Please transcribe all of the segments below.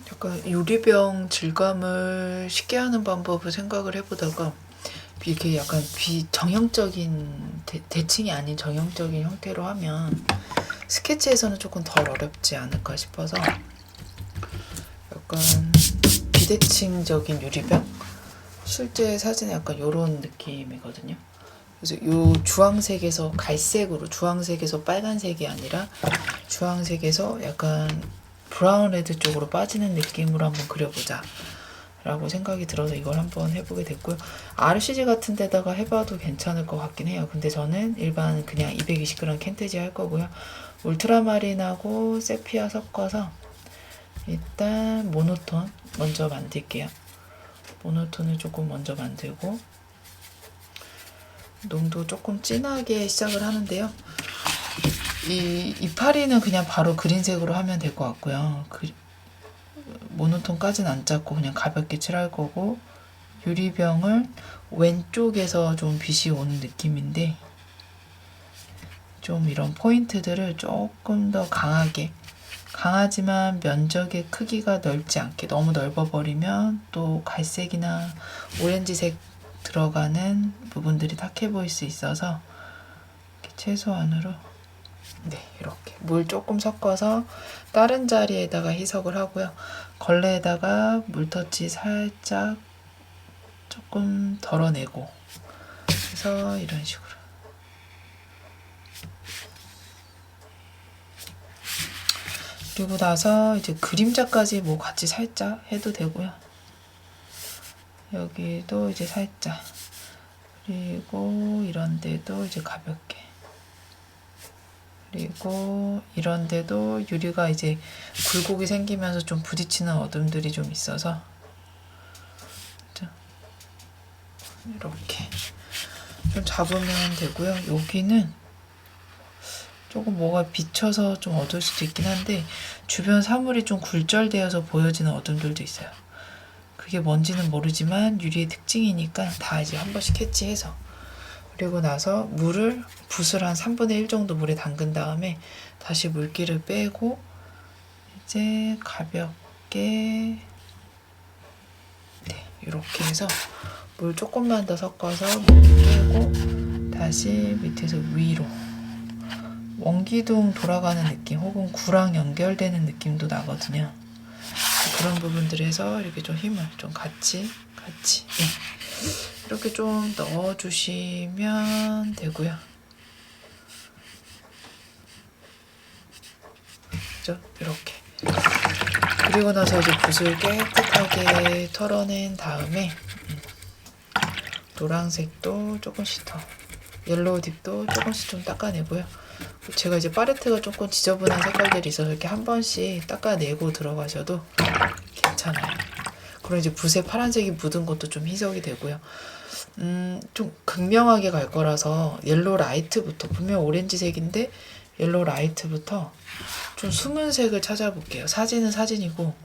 약간 유리병 질감을 쉽게 하는 방법을 생각을 해보다가 이렇게 약간 비정형적인 대칭이 아닌 정형적인 형태로 하면 스케치에서는 조금 덜 어렵지 않을까 싶어서 약간 비대칭적인 유리병? 실제 사진에 약간 이런 느낌이거든요. 그래서 요 주황색에서 갈색으로, 주황색에서 빨간색이 아니라 주황색에서 약간 브라운 레드 쪽으로 빠지는 느낌으로 한번 그려보자 라고 생각이 들어서 이걸 한번 해보게 됐고요. RCG 같은 데다가 해봐도 괜찮을 것 같긴 해요. 근데 저는 일반 그냥 220g 캔테지 할 거고요. 울트라마린하고 세피아 섞어서 일단 모노톤 먼저 만들게요. 모노톤을 조금 먼저 만들고 농도 조금 진하게 시작을 하는데요. 이 이파리는 그냥 바로 그린색으로 하면 될 것 같고요. 모노톤까지는 안 잡고 그냥 가볍게 칠할 거고, 유리병을 왼쪽에서 좀 빛이 오는 느낌인데 좀 이런 포인트들을 조금 더 강하지만 면적의 크기가 넓지 않게, 너무 넓어버리면 또 갈색이나 오렌지색 들어가는 부분들이 탁해 보일 수 있어서 이렇게 최소한으로 이렇게 물 조금 섞어서 다른 자리에다가 희석을 하고요. 걸레에다가 물터치 살짝 조금 덜어내고 그래서 이런 식으로 그리고 나서 이제 그림자까지 뭐 같이 살짝 해도 되고요. 여기도 이제 살짝, 그리고 이런 데도 이제 가볍게, 그리고 이런 데도 유리가 이제 굴곡이 생기면서 좀 부딪히는 어둠들이 좀 있어서 이렇게 좀 잡으면 되고요. 여기는 조금 뭐가 비쳐서 좀 어두울 수도 있긴 한데 주변 사물이 좀 굴절되어서 보여지는 어둠들도 있어요. 그게 뭔지는 모르지만 유리의 특징이니까 다 이제 한 번씩 캐치해서, 그리고 나서 붓을 한 3분의 1 정도 물에 담근 다음에 다시 물기를 빼고 이제 가볍게 이렇게 해서 물 조금만 더 섞어서 물기 빼고 다시 밑에서 위로 원기둥 돌아가는 느낌 혹은 구랑 연결되는 느낌도 나거든요. 그런 부분들에서 이렇게 좀 힘을 좀 같이 이렇게 좀 넣어주시면 되고요. 그죠? 이렇게. 그리고 나서 이제 붓을 깨끗하게 털어낸 다음에 노란색도 조금씩 더, 옐로우 딥도 조금씩 좀 닦아내고요. 제가 이제 팔레트가 조금 지저분한 색깔들이 있어서 이렇게 한 번씩 닦아내고 들어가셔도 괜찮아요. 그리고 이제 붓에 파란색이 묻은 것도 좀 희석이 되고요. 좀 극명하게 갈 거라서 옐로우 라이트부터, 분명 오렌지색인데 옐로우 라이트부터 좀 숨은 색을 찾아볼게요. 사진은 사진이고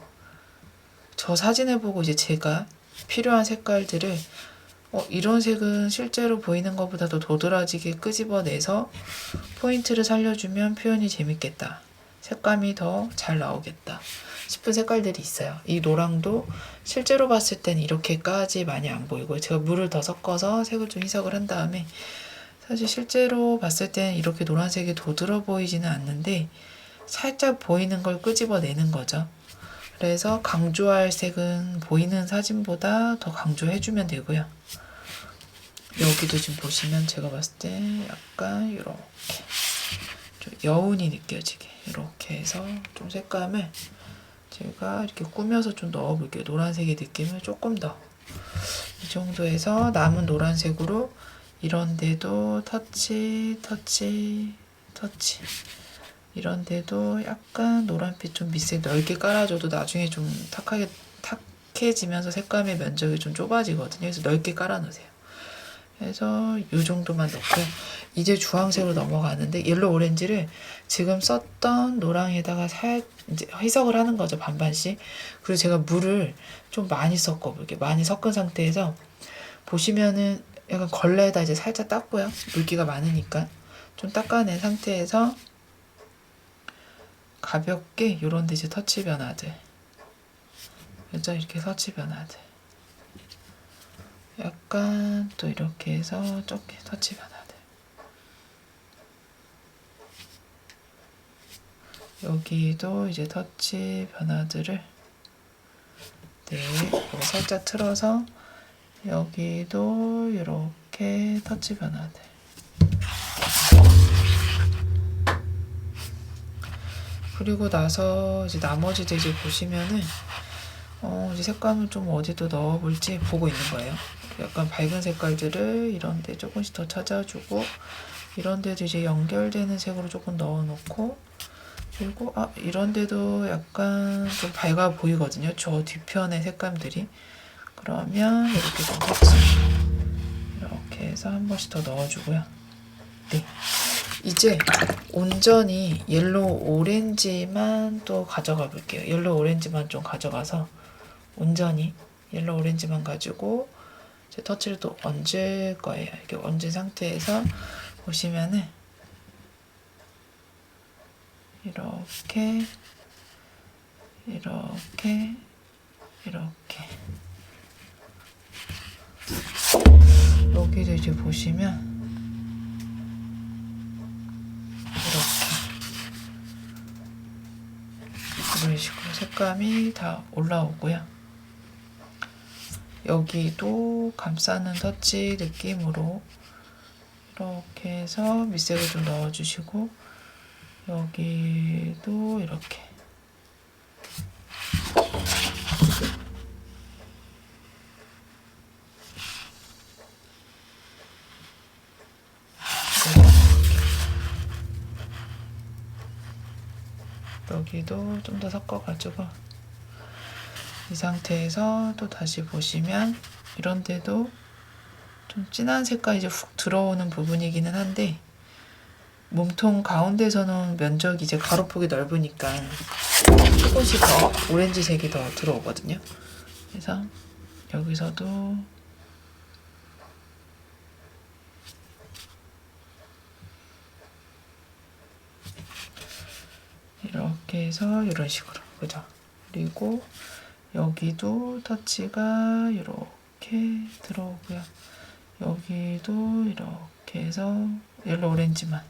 저 사진을 보고 이제 제가 필요한 색깔들을 이런 색은 실제로 보이는 것보다 더 도드라지게 끄집어내서 포인트를 살려주면 표현이 재밌겠다, 색감이 더 잘 나오겠다 싶은 색깔들이 있어요. 이 노랑도 실제로 봤을 땐 이렇게까지 많이 안 보이고 제가 물을 더 섞어서 색을 좀 희석을 한 다음에 사실 실제로 봤을 땐 이렇게 노란색이 도드러 보이지는 않는데 살짝 보이는 걸 끄집어내는 거죠. 그래서 강조할 색은 보이는 사진보다 더 강조해주면 되고요. 여기도 지금 보시면 제가 봤을 때 약간 이렇게 좀 여운이 느껴지게 이렇게 해서 좀 색감을 제가 이렇게 꾸며서 좀 넣어볼게요. 노란색의 느낌을 조금 더, 이 정도에서 남은 노란색으로 이런 데도 터치 이런 데도 약간 노란빛 좀 밑색 넓게 깔아줘도 나중에 좀 탁해지면서 색감의 면적이 좀 좁아지거든요. 그래서 넓게 깔아놓으세요. 그래서 이 정도만 넣고요. 이제 주황색으로 넘어가는데 옐로우 오렌지를 지금 썼던 노랑에다가 이제 희석을 하는 거죠. 반반씩. 그리고 제가 물을 좀 많이 섞어볼게요. 많이 섞은 상태에서 보시면은 약간 걸레에다 이제 살짝 닦고요. 물기가 많으니까 좀 닦아낸 상태에서 가볍게 요런 데 이제 터치 변화들 먼저 이렇게 터치 변화들. 약간 또 이렇게 해서 좁게 터치 변화들. 여기도 이제 터치 변화들을 이거 살짝 틀어서 여기도 이렇게 터치 변화들. 그리고 나서 이제 나머지도 이제 보시면은 이제 색감을 좀 어디도 넣어볼지 보고 있는 거예요. 약간 밝은 색깔들을 이런 데 조금씩 더 찾아주고, 이런 데도 이제 연결되는 색으로 조금 넣어놓고, 그리고 이런 데도 약간 좀 밝아 보이거든요. 저 뒤편의 색감들이. 그러면 이렇게 좀 터치 이렇게 해서 한 번씩 더 넣어주고요. 네. 이제 온전히 옐로우 오렌지만 또 가져가 볼게요. 옐로우 오렌지만 좀 가져가서 온전히 옐로우 오렌지만 가지고 이제 터치를 또 얹을 거예요. 이렇게 얹은 상태에서 보시면은 이렇게 여기도 이제 보시면 이런 식으로 색감이 다 올라오고요. 여기도 감싸는 터치 느낌으로 이렇게 해서 밑색을 좀 넣어주시고, 여기도 이렇게 여기도 좀 더 섞어가지고, 이 상태에서 또 다시 보시면 이런 데도 좀 진한 색깔이 이제 훅 들어오는 부분이기는 한데, 몸통 가운데서는 면적이 이제 가로폭이 넓으니까 조금씩 더 오렌지색이 더 들어오거든요. 그래서 여기서도 이렇게 해서 이런 식으로, 그죠? 그리고 여기도 터치가 이렇게 들어오고요. 여기도 이렇게 해서 옐로우 오렌지만.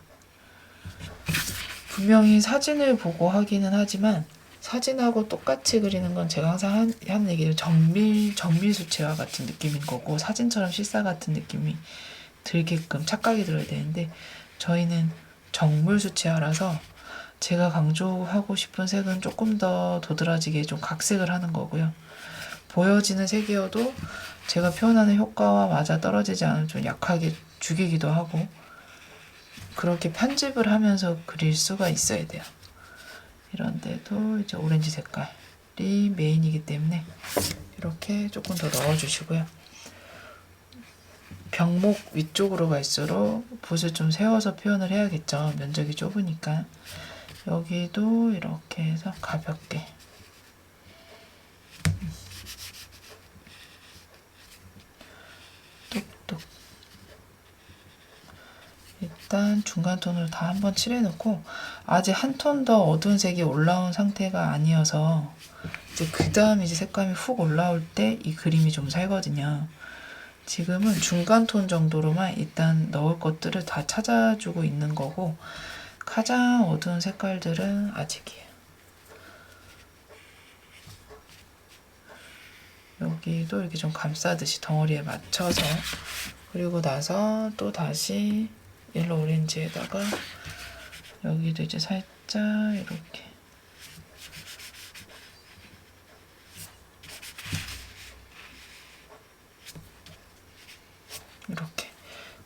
분명히 사진을 보고 하기는 하지만 사진하고 똑같이 그리는 건 제가 항상 하는 얘기는 정밀 수채화 같은 느낌인 거고, 사진처럼 실사 같은 느낌이 들게끔 착각이 들어야 되는데, 저희는 정물 수채화라서 제가 강조하고 싶은 색은 조금 더 도드라지게 좀 각색을 하는 거고요. 보여지는 색이어도 제가 표현하는 효과와 맞아 떨어지지 않으면 좀 약하게 죽이기도 하고, 그렇게 편집을 하면서 그릴 수가 있어야 돼요. 이런데도 이제 오렌지 색깔이 메인이기 때문에 이렇게 조금 더 넣어주시고요. 병목 위쪽으로 갈수록 붓을 좀 세워서 표현을 해야겠죠. 면적이 좁으니까. 여기도 이렇게 해서 가볍게 뚝뚝. 일단 중간 톤으로 다 한번 칠해놓고, 아직 한 톤 더 어두운 색이 올라온 상태가 아니어서 이제 그 다음 이제 색감이 훅 올라올 때 이 그림이 좀 살거든요. 지금은 중간 톤 정도로만 일단 넣을 것들을 다 찾아주고 있는 거고, 가장 어두운 색깔들은 아직이에요. 여기도 이렇게 좀 감싸듯이 덩어리에 맞춰서, 그리고 나서 또 다시 옐로우 오렌지에다가 여기도 이제 살짝 이렇게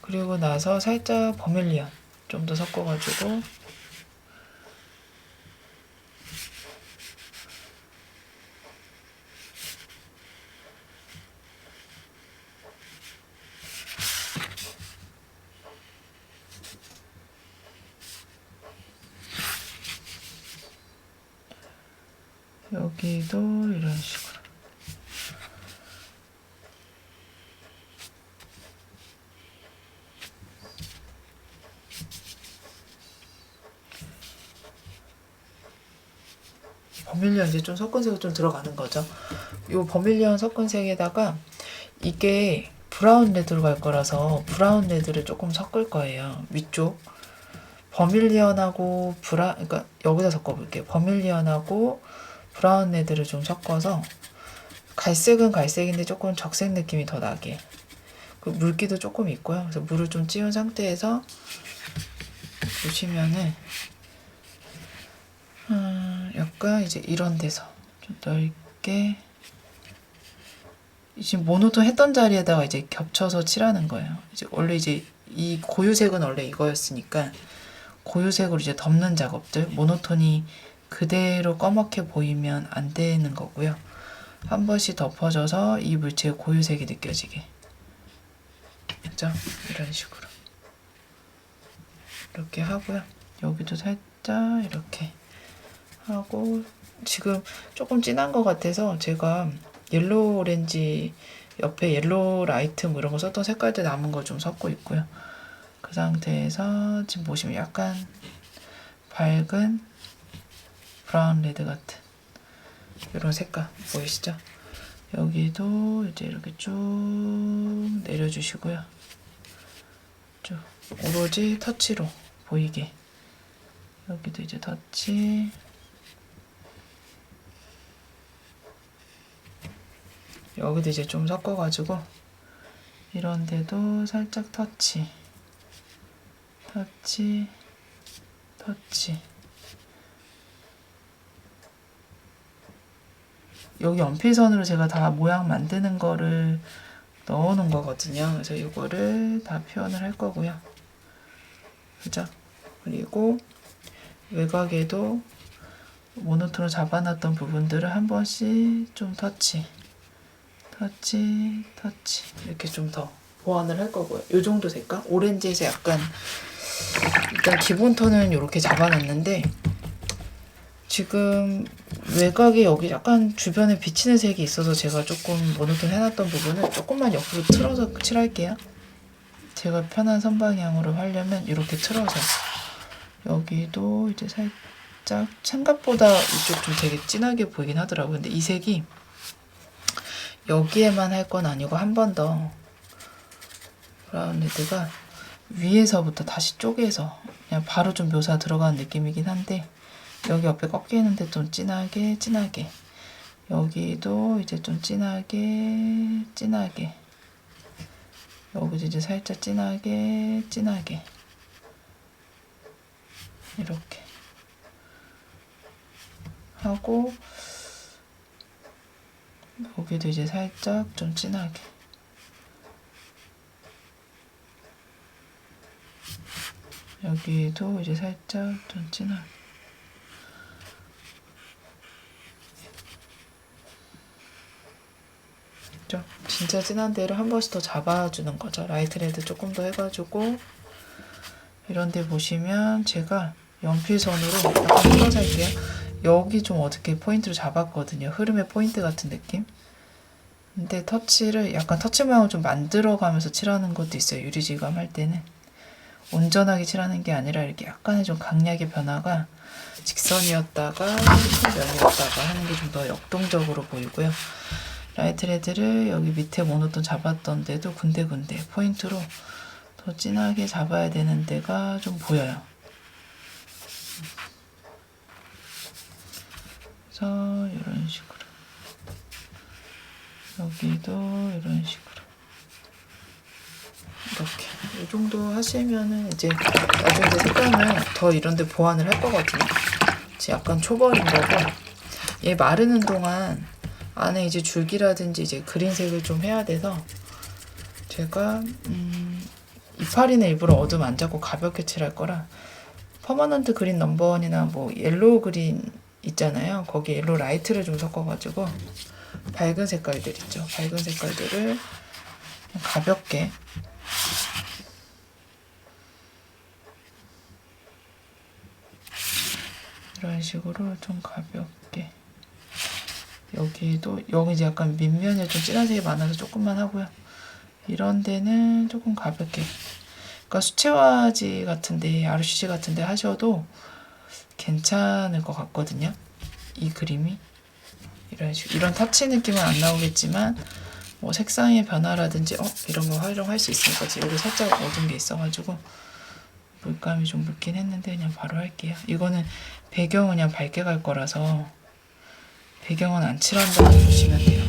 그리고 나서 살짝 버밀리언 좀 더 섞어가지고 여기도 이런 식으로. 버밀리언 이제 좀 섞은 색이 좀 들어가는 거죠. 요 버밀리언 섞은 색에다가 이게 브라운 레드로 갈 거라서 브라운 레드를 조금 섞을 거예요. 위쪽 버밀리언하고 그러니까 여기다 섞어볼게요. 버밀리언하고 브라운 레드를 좀 섞어서 갈색은 갈색인데 조금 적색 느낌이 더 나게. 그 물기도 조금 있고요. 그래서 물을 좀 찌운 상태에서 보시면은 약간 이제 이런 데서 좀 넓게 지금 모노톤 했던 자리에다가 이제 겹쳐서 칠하는 거예요. 이제 원래 이제 이 고유색은 원래 이거였으니까 고유색으로 이제 덮는 작업들, 모노톤이 그대로 검게 보이면 안 되는 거고요. 한 번씩 덮어줘서 이 물체의 고유색이 느껴지게. 그죠? 이런 식으로. 이렇게 하고요. 여기도 살짝 이렇게 하고, 지금 조금 진한 것 같아서 제가 옐로우 오렌지 옆에 옐로우 라이트 뭐 이런 거 썼던 색깔들 남은 거 좀 섞고 있고요. 그 상태에서 지금 보시면 약간 밝은 브라운 레드 같은 이런 색깔 보이시죠? 여기도 이제 이렇게 쭉 내려주시고요. 쭉 오로지 터치로 보이게. 여기도 이제 터치. 여기도 이제 좀 섞어가지고 이런 데도 살짝 터치. 여기 연필선으로 제가 다 모양 만드는 거를 넣어 놓은 거거든요. 그래서 이거를 다 표현을 할 거고요. 그죠? 그리고 외곽에도 모노톤으로 잡아놨던 부분들을 한 번씩 좀 터치 이렇게 좀 더 보완을 할 거고요. 이 정도 색깔? 오렌지에서 약간 일단 기본 톤은 이렇게 잡아놨는데 지금 외곽에 여기 약간 주변에 비치는 색이 있어서 제가 조금 모노톤 해놨던 부분을 조금만 옆으로 틀어서 칠할게요. 제가 편한 선방향으로 하려면 이렇게 틀어서 여기도 이제 살짝 생각보다 이쪽 좀 되게 진하게 보이긴 하더라고요. 근데 이 색이 여기에만 할 건 아니고 한 번 더 브라운 레드가 위에서부터 다시 쪼개서 그냥 바로 좀 묘사 들어가는 느낌이긴 한데 여기 옆에 꺾이는데 좀 진하게 여기도 이제 좀 진하게 여기도 이제 살짝 진하게 이렇게 하고 여기도 이제 살짝 좀 진하게 여기도 이제 살짝 좀 진하게 진짜 진한 데를 한 번씩 더 잡아주는 거죠. 라이트 레드 조금 더 해가지고 이런 데 보시면 제가 연필선으로 약간 풀어서 할게요. 여기 좀 어떻게 포인트를 잡았거든요. 흐름의 포인트 같은 느낌. 근데 터치를 약간 터치 모양을 좀 만들어가면서 칠하는 것도 있어요. 유리질감 할 때는 온전하게 칠하는 게 아니라 이렇게 약간의 좀 강약의 변화가 직선이었다가 면이었다가 하는 게 좀 더 역동적으로 보이고요. 라이트 레드를 여기 밑에 모노톤 잡았던 데도 군데군데 포인트로 더 진하게 잡아야 되는 데가 좀 보여요. 그래서 이런 식으로 여기도 이런 식으로 이렇게 이 정도 하시면은 이제 나중에 이제 색감을 더 이런 데 보완을 할 거거든요. 지금 약간 초벌인 거고 얘 마르는 동안 안에 이제 줄기라든지 이제 그린색을 좀 해야 돼서 제가 이파리는 일부러 어둠 안 잡고 가볍게 칠할 거라 퍼머넌트 그린 넘버원이나 뭐 옐로우 그린 있잖아요. 거기 옐로우 라이트를 좀 섞어가지고 밝은 색깔들 있죠. 밝은 색깔들을 가볍게 이런 식으로 좀 가볍게 여기도 여기 이제 약간 밑면에 좀 진한 색이 많아서 조금만 하고요. 이런 데는 조금 가볍게 그러니까 수채화지 같은데 RCC 같은데 하셔도 괜찮을 것 같거든요. 이 그림이 이런 식으로. 이런 터치 느낌은 안 나오겠지만 뭐 색상의 변화라든지 이런 거 활용할 수 있으니까. 여기 살짝 어두운 게 있어가지고 물감이 좀 묻긴 했는데 그냥 바로 할게요. 이거는 배경은 그냥 밝게 갈 거라서 배경은 안 칠한다고 보시면 돼요.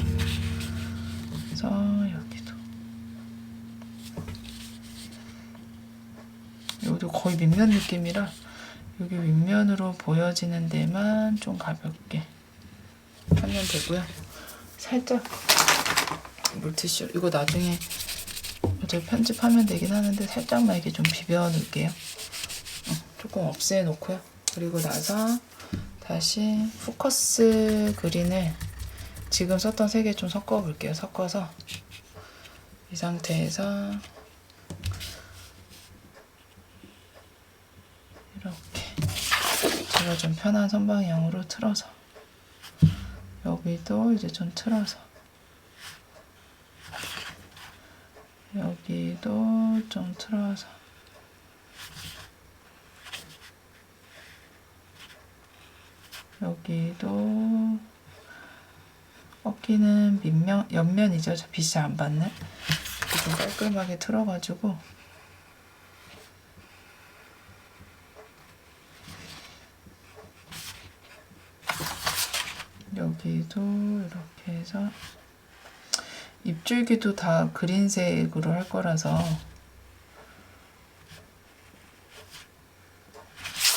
그래서 여기도 거의 밑면 느낌이라 여기 윗면으로 보여지는 데만 좀 가볍게 하면 되고요. 살짝 물티슈, 이거 나중에 어차피 편집하면 되긴 하는데 살짝만 이렇게 좀 비벼 놓을게요. 조금 없애 놓고요. 그리고 나서 다시 포커스 그린을 지금 썼던 색에 좀 섞어 볼게요. 섞어서 이 상태에서 이렇게 제가 좀 편한 선방향으로 틀어서 여기도 이제 좀 틀어서 여기도 좀 틀어서 여기도 꺾이는 밑면, 옆면이죠. 빛이 안 받는. 좀 깔끔하게 틀어가지고 여기도 이렇게 해서 입줄기도 다 그린색으로 할 거라서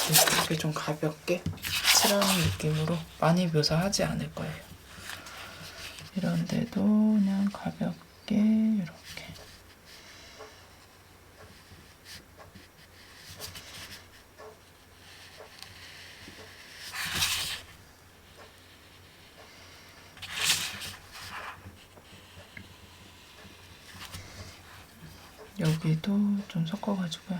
이렇게 좀 가볍게 칠하는 느낌으로 많이 묘사하지 않을 거예요. 이런 데도 그냥 가볍게 이렇게 여기도 좀 섞어가지고요.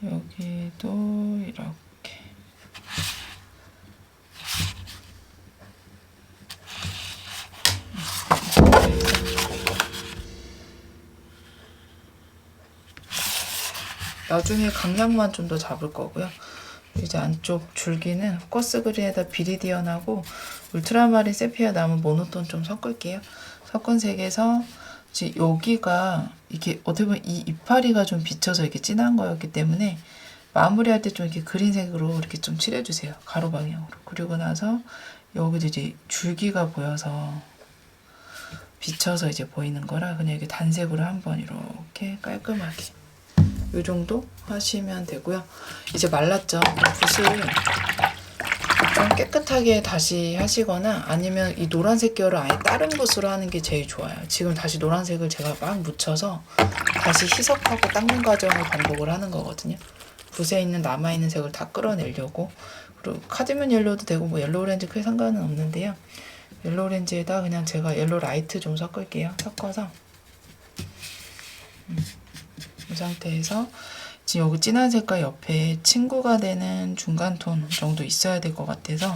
여기도 이렇게 나중에 강약만 좀 더 잡을 거고요. 이제 안쪽 줄기는 포커스 그린에다 비리디언하고 울트라마린 세피아 남은 모노톤 좀 섞을게요. 섞은 색에서 여기가 이게 어떻게 보면 이 이파리가 좀 비쳐서 이렇게 진한 거였기 때문에 마무리할 때 좀 이렇게 그린색으로 이렇게 좀 칠해주세요. 가로 방향으로. 그리고 나서 여기도 이제 줄기가 보여서 비쳐서 이제 보이는 거라 그냥 이렇게 단색으로 한번 이렇게 깔끔하게 이 정도 하시면 되고요. 이제 말랐죠. 붓을 좀 깨끗하게 다시 하시거나 아니면 이 노란색 결을 아예 다른 붓으로 하는 게 제일 좋아요. 지금 다시 노란색을 제가 막 묻혀서 다시 희석하고 닦는 과정을 반복을 하는 거거든요. 붓에 있는 남아있는 색을 다 끌어내려고. 그리고 카드뮴 옐로우도 되고 뭐 옐로우 오렌지 크게 상관은 없는데요. 옐로우 오렌지에다 그냥 제가 옐로우 라이트 좀 섞을게요. 섞어서 이 상태에서 지금 여기 진한 색깔 옆에 친구가 되는 중간 톤 정도 있어야 될 것 같아서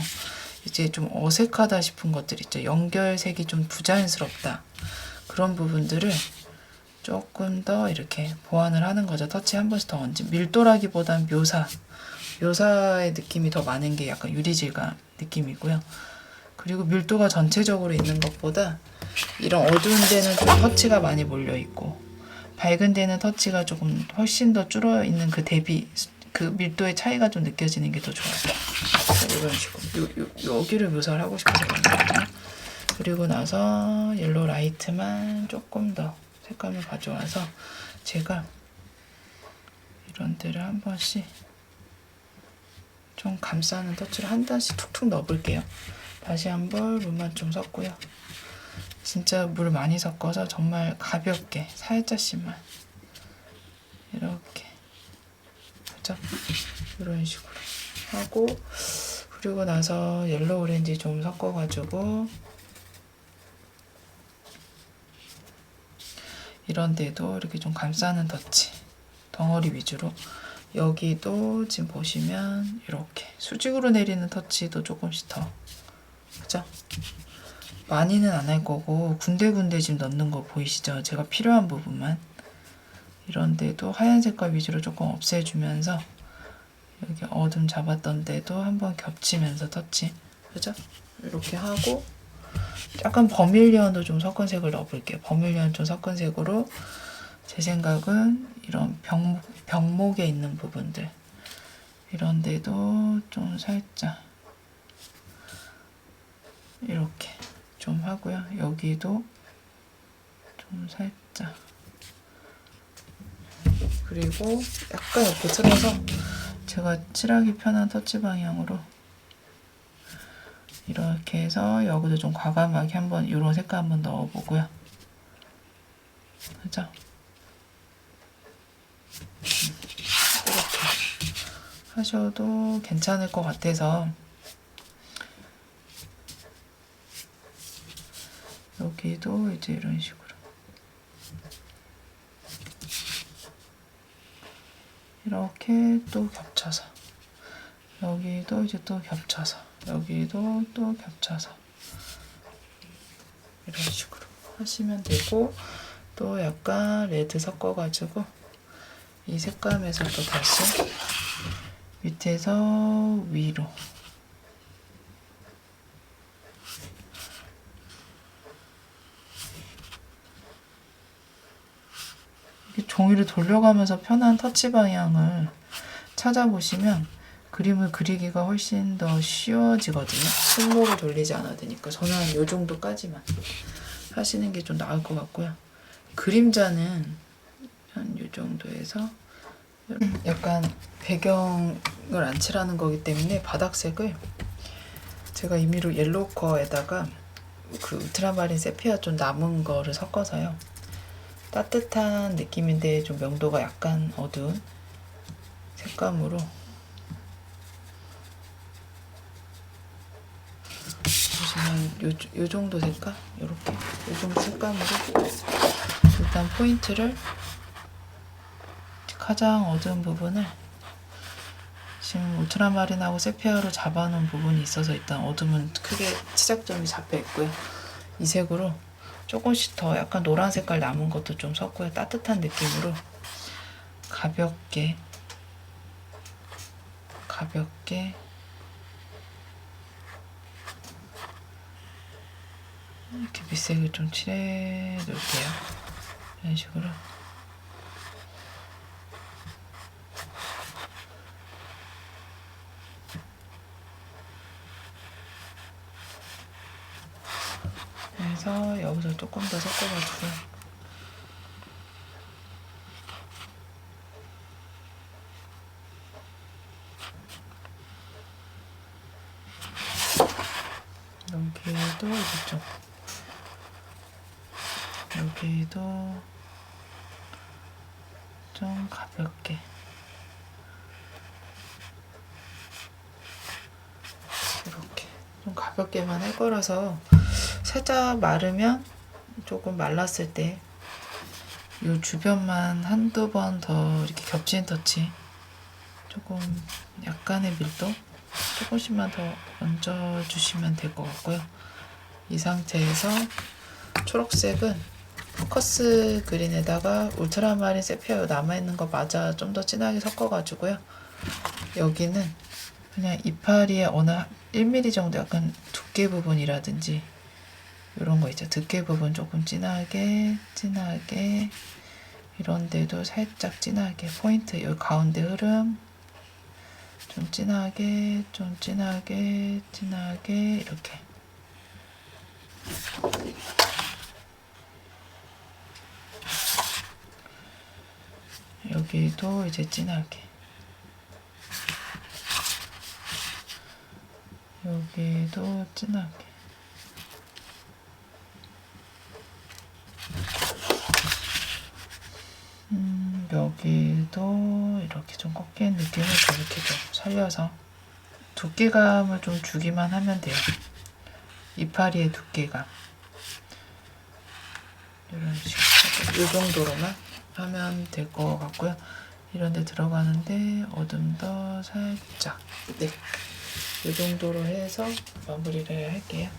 이제 좀 어색하다 싶은 것들 있죠. 연결색이 좀 부자연스럽다. 그런 부분들을 조금 더 이렇게 보완을 하는 거죠. 터치 한 번씩 더 얹은 밀도라기보단 묘사의 느낌이 더 많은 게 약간 유리질감 느낌이고요. 그리고 밀도가 전체적으로 있는 것보다 이런 어두운 데는 좀 터치가 많이 몰려있고 밝은 데는 터치가 조금 훨씬 더 줄어 있는 그 대비 그 밀도의 차이가 좀 느껴지는 게 더 좋아요. 이런 식으로 여기를 묘사를 하고 싶어서 그런거든요. 그리고 나서 옐로우 라이트만 조금 더 색감을 가져와서 제가 이런 데를 한 번씩 좀 감싸는 터치를 한 단씩 툭툭 넣어볼게요. 다시 한번 물만 좀 섞고요. 진짜 물 많이 섞어서 정말 가볍게 살짝씩만 이렇게 그죠? 이런 식으로 하고 그리고 나서 옐로우 오렌지 좀 섞어가지고 이런 데도 이렇게 좀 감싸는 터치 덩어리 위주로 여기도 지금 보시면 이렇게 수직으로 내리는 터치도 조금씩 더 그죠? 많이는 안 할 거고 군데군데 지금 넣는 거 보이시죠? 제가 필요한 부분만 이런 데도 하얀 색깔 위주로 조금 없애주면서 여기 어둠 잡았던 데도 한번 겹치면서 터치. 그죠? 이렇게 하고 약간 버밀리언도 좀 섞은 색을 넣어볼게요. 버밀리언 좀 섞은 색으로 제 생각은 이런 병목에 있는 부분들 이런 데도 좀 살짝 이렇게 좀 하고요. 여기도 좀 살짝 그리고 약간 옆에 틀어서 제가 칠하기 편한 터치 방향으로 이렇게 해서 여기도 좀 과감하게 한번 이런 색깔 한번 넣어보고요. 그죠? 이렇게 하셔도 괜찮을 것 같아서 여기도 이제 이런 식으로 이렇게 또 겹쳐서 여기도 이제 또 겹쳐서 여기도 또 겹쳐서 이런 식으로 하시면 되고 또 약간 레드 섞어가지고 이 색감에서 또 다시 밑에서 위로 종이를 돌려가면서 편한 터치 방향을 찾아보시면 그림을 그리기가 훨씬 더 쉬워지거든요. 손목을 돌리지 않아도 되니까. 저는 한 요 정도까지만 하시는 게 좀 나을 것 같고요. 그림자는 한 요 정도에서 약간 배경을 안 칠하는 거기 때문에 바닥색을 제가 임의로 옐로우커에다가 그 울트라마린 세피아 좀 남은 거를 섞어서요. 따뜻한 느낌인데 좀 명도가 약간 어두운 색감으로 보시면 요 정도 색깔? 요렇게 요 정도 색감으로 일단 포인트를 가장 어두운 부분을 지금 울트라마린하고 세피아로 잡아놓은 부분이 있어서 일단 어둠은 크게 시작점이 잡혀 있고요. 이 색으로 조금씩 더 약간 노란 색깔 남은 것도 좀 섞고요. 따뜻한 느낌으로 가볍게 이렇게 밑색을 좀 칠해 놓을게요. 이런 식으로 그래서 여기서 조금 더 섞어가지고 여기도 이제 여기도 좀 가볍게 이렇게 좀 가볍게만 할 거라서 살짝 마르면 조금 말랐을 때 이 주변만 한두 번 더 이렇게 겹친 터치 조금 약간의 밀도 조금씩만 더 얹어주시면 될 것 같고요. 이 상태에서 초록색은 포커스 그린에다가 울트라마린 세피아 남아있는 거 맞아 좀 더 진하게 섞어가지고요. 여기는 그냥 이파리의 어느 1mm 정도 약간 두께 부분이라든지 이런 거 있죠. 두께 부분 조금 진하게 이런 데도 살짝 진하게 포인트 여기 가운데 흐름 좀 진하게 이렇게 여기도 이제 진하게 여기도 진하게 여기도 이렇게 좀 꺾인 느낌을 이렇게 좀 살려서 두께감을 좀 주기만 하면 돼요. 이파리의 두께감 이런 식으로 이 정도로만 하면 될 것 같고요. 이런 데 들어가는데 어둠도 살짝 이 정도로 해서 마무리를 할게요.